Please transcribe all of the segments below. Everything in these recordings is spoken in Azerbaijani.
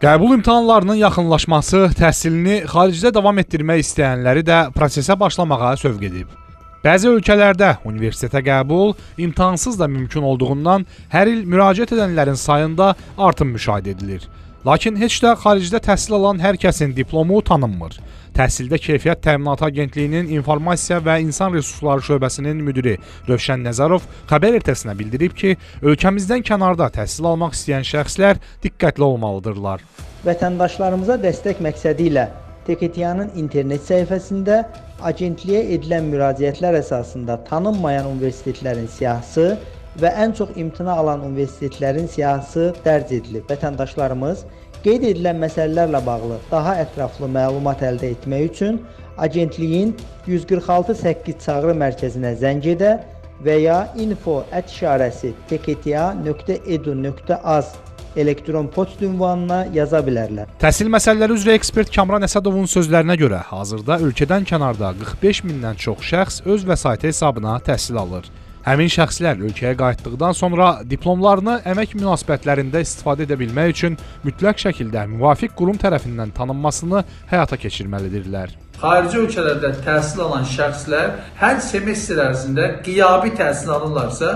Qəbul imtahanlarının yaxınlaşması təhsilini xaricdə davam etdirmək istəyənləri də prosesə başlamağa sövq edib. Bəzi ölkələrdə universitetə qəbul imtahansız da mümkün olduğundan hər il müraciət edənlərin sayında artım müşahidə edilir. Lakin heç də xaricdə təhsil alan hər kəsin diplomu tanınmır. Təhsildə Keyfiyyət Təminatı Agentliyinin İnformasiya və İnsan Resursları şöbəsinin müdiri Rövşən Nəzərov xəbər ertəsinə bildirib ki, ölkəmizdən kənarda təhsil almaq istəyən şəxslər diqqətli olmalıdırlar. Vətəndaşlarımıza dəstək məqsədi ilə TKT-nın internet səhifəsində agentliyə edilən müraciətlər əsasında tanınmayan universitetlərin siyahısı və ən çox imtina alan universitetlərin siyahısı dərc edilib. Vətəndaşlarımız qeyd edilən məsələlərlə bağlı daha ətraflı məlumat əldə etmək üçün agentliyin 146-8 çağrı mərkəzinə zəng edə və ya info@tkta.edu.az elektron poçt ünvanına yaza bilərlər. Təhsil məsələləri üzrə ekspert Kamran Əsədovun sözlərinə görə hazırda ölkədən kənarda 45 mindən çox şəxs öz vəsaiti hesabına təhsil alır. Həmin şəxslər ölkəyə qayıtdıqdan sonra diplomlarını əmək münasibətlərində istifadə edə bilmək üçün mütləq şəkildə müvafiq qurum tərəfindən tanınmasını həyata keçirməlidirlər. Xarici ölkələrdə təhsil alan şəxslər hər semestr ərzində qiyabi təhsil alırlarsa,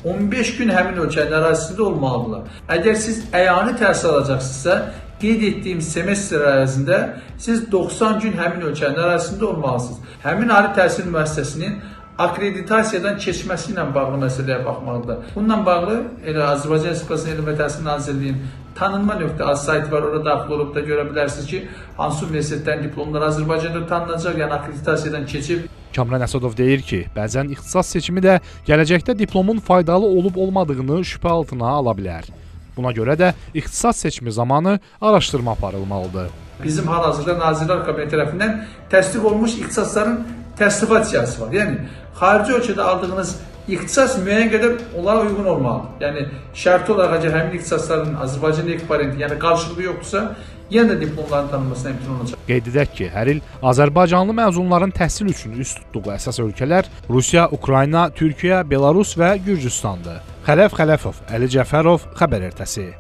15 gün həmin ölkənin ərazisində olmalıdırlar. Əgər siz əyani təhsil alacaqsınızsa, qeyd etdiyim semestr ərzində siz 90 gün həmin ölkənin ərazisində olmalısınız. Həmin ali təhsil müəssisəsinin akreditasiyadan keçməsi ilə bağlı məsələyə baxmalıdır. Bununla bağlı Azərbaycan Respublikası Elm və Təhsil Nazirliyinin tanınma.az sayti var, orada daxil olub da görə bilərsiniz ki, hansı universitetlərin diplomları Azərbaycanda tanınacaq, yəni akreditasiyadan keçib. Kamran Əsədov deyir ki, bəzən ixtisas seçimi də gələcəkdə diplomun faydalı olub-olmadığını şübhə altına ala bilər. Buna görə də ixtisas seçimi zamanı araşdırma aparılmalıdır. Bizim hal-hazırda Nazirlər Kabineti tərəfindən təsdiq olunmuş ixtisasların təsnifat siyasi var. Yəni, xarici ölkədə aldığınız ixtisas müəyyən qədər onlara uyğun olmalıdır. Yəni, şərti olaraq əgər həmin ixtisasların Azərbaycan ekvivalenti, yəni qarşılığı yoxdursa, yenə də diplomların tanınmasına imkan olacaq. Qeyd edək ki, hər il Azərbaycanlı məzunların təhsil üçün üst tutduğu əsas ölkələr Rusiya, Ukrayna, Türkiyə, Belarus və Gürcüstandır. Xələf Xələfov, Əli Cəfərov, xəbər ertəsi.